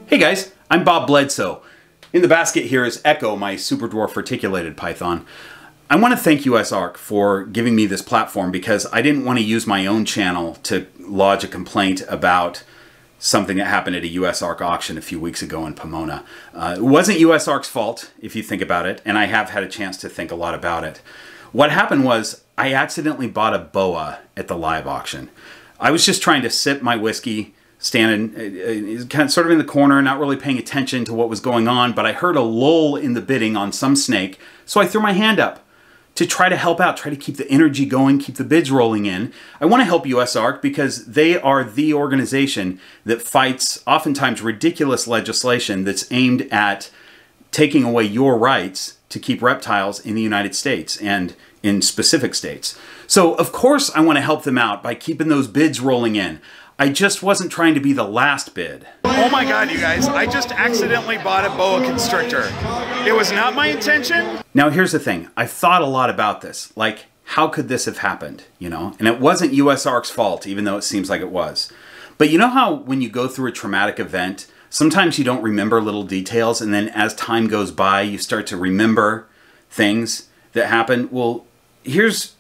Hey guys, I'm Bob Bledsoe. In the basket here is Echo, my super dwarf reticulated python. I want to thank USARK for giving me this platform because I didn't want to use my own channel to lodge a complaint about something that happened at a USARK auction a few weeks ago in Pomona. It wasn't USARK's fault, if you think about it, and I have had a chance to think a lot about it. What happened was I accidentally bought a boa at the live auction. I was just trying to sip my whiskey, standing kind of sort of in the corner, not really paying attention to what was going on, but I heard a lull in the bidding on some snake, so I threw my hand up to try to help out, try to keep the energy going, keep the bids rolling in. I want to help USARK because they are the organization that fights oftentimes ridiculous legislation that's aimed at taking away your rights to keep reptiles in the United States and in specific states. So of course I want to help them out by keeping those bids rolling in. I just wasn't trying to be the last bid. Oh my God, you guys, I just accidentally bought a boa constrictor. It was not my intention. Now here's the thing, I've thought a lot about this. Like, how could this have happened, you know? And it wasn't USARK's fault, even though it seems like it was. But you know how when you go through a traumatic event, sometimes you don't remember little details, and then as time goes by, you start to remember things that happened? Well, here's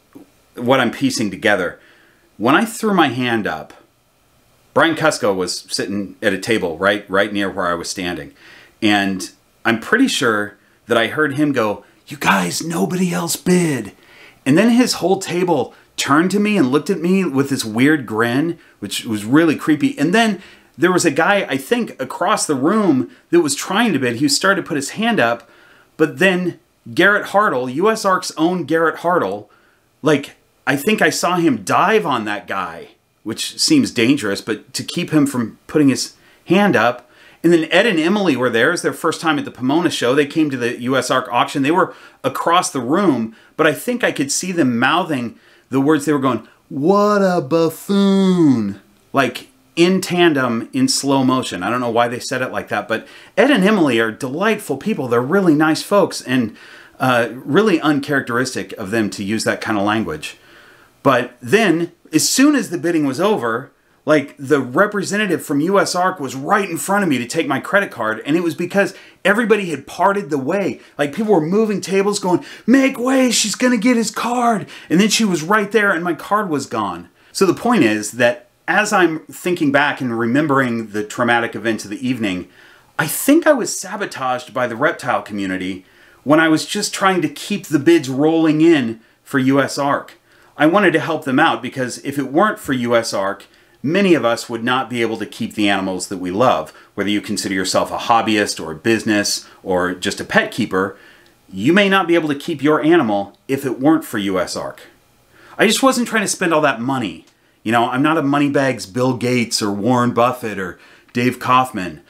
what I'm piecing together. When I threw my hand up, Brian Cusco was sitting at a table right near where I was standing. And I'm pretty sure that I heard him go, "You guys, nobody else bid." And then his whole table turned to me and looked at me with this weird grin, which was really creepy. And then there was a guy, I think, across the room that was trying to bid. He started to put his hand up, but then Garrett Hartle, USARK's own Garrett Hartle, like, I think I saw him dive on that guy, which seems dangerous, but to keep him from putting his hand up. And then Ed and Emily were there. It was their first time at the Pomona show. They came to the USARK auction. They were across the room, but I think I could see them mouthing the words. They were going, "What a buffoon," like in tandem in slow motion. I don't know why they said it like that, but Ed and Emily are delightful people. They're really nice folks and really uncharacteristic of them to use that kind of language. But then, as soon as the bidding was over, like, the representative from USARK was right in front of me to take my credit card, and it was because everybody had parted the way. Like, people were moving tables going, "Make way, she's gonna get his card." And then she was right there and my card was gone. So the point is that as I'm thinking back and remembering the traumatic events of the evening, I think I was sabotaged by the reptile community when I was just trying to keep the bids rolling in for USARK. I wanted to help them out because if it weren't for USARK, many of us would not be able to keep the animals that we love. Whether you consider yourself a hobbyist or a business or just a pet keeper, you may not be able to keep your animal if it weren't for USARK. I just wasn't trying to spend all that money. You know, I'm not a moneybags Bill Gates or Warren Buffett or Dave Kaufman.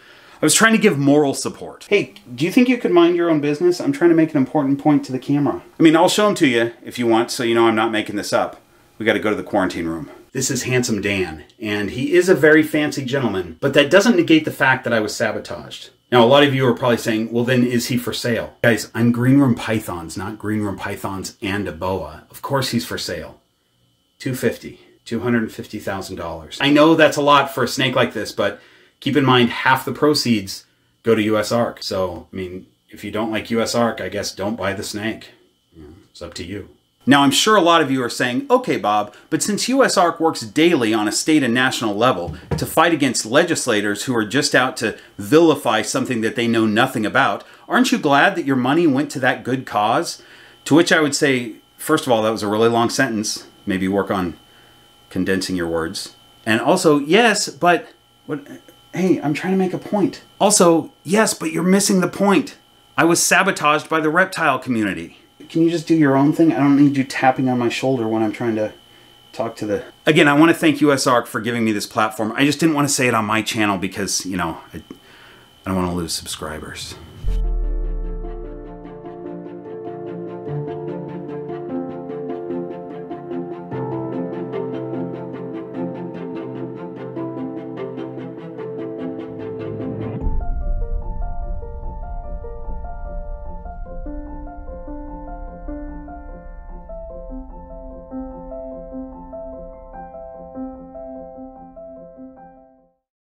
I was trying to give moral support. Hey, do you think you could mind your own business? I'm trying to make an important point to the camera. I mean, I'll show them to you if you want, so you know I'm not making this up. We got to go to the quarantine room. This is Handsome Dan, and he is a very fancy gentleman, but that doesn't negate the fact that I was sabotaged. Now, a lot of you are probably saying, well, then is he for sale? Guys, I'm Green Room Pythons, not Green Room Pythons and a boa. Of course he's for sale. $250,000. I know that's a lot for a snake like this, but keep in mind, half the proceeds go to USARK. So, I mean, if you don't like USARK, I guess don't buy the snake. It's up to you. Now, I'm sure a lot of you are saying, okay, Bob, but since USARK works daily on a state and national level to fight against legislators who are just out to vilify something that they know nothing about, aren't you glad that your money went to that good cause? To which I would say, first of all, that was a really long sentence. Maybe work on condensing your words. And also, yes, but what? Hey, I'm trying to make a point. Also, yes, but you're missing the point. I was sabotaged by the reptile community. Can you just do your own thing? I don't need you tapping on my shoulder when I'm trying to talk to the... Again, I want to thank USARK for giving me this platform. I just didn't want to say it on my channel because, you know, I don't want to lose subscribers.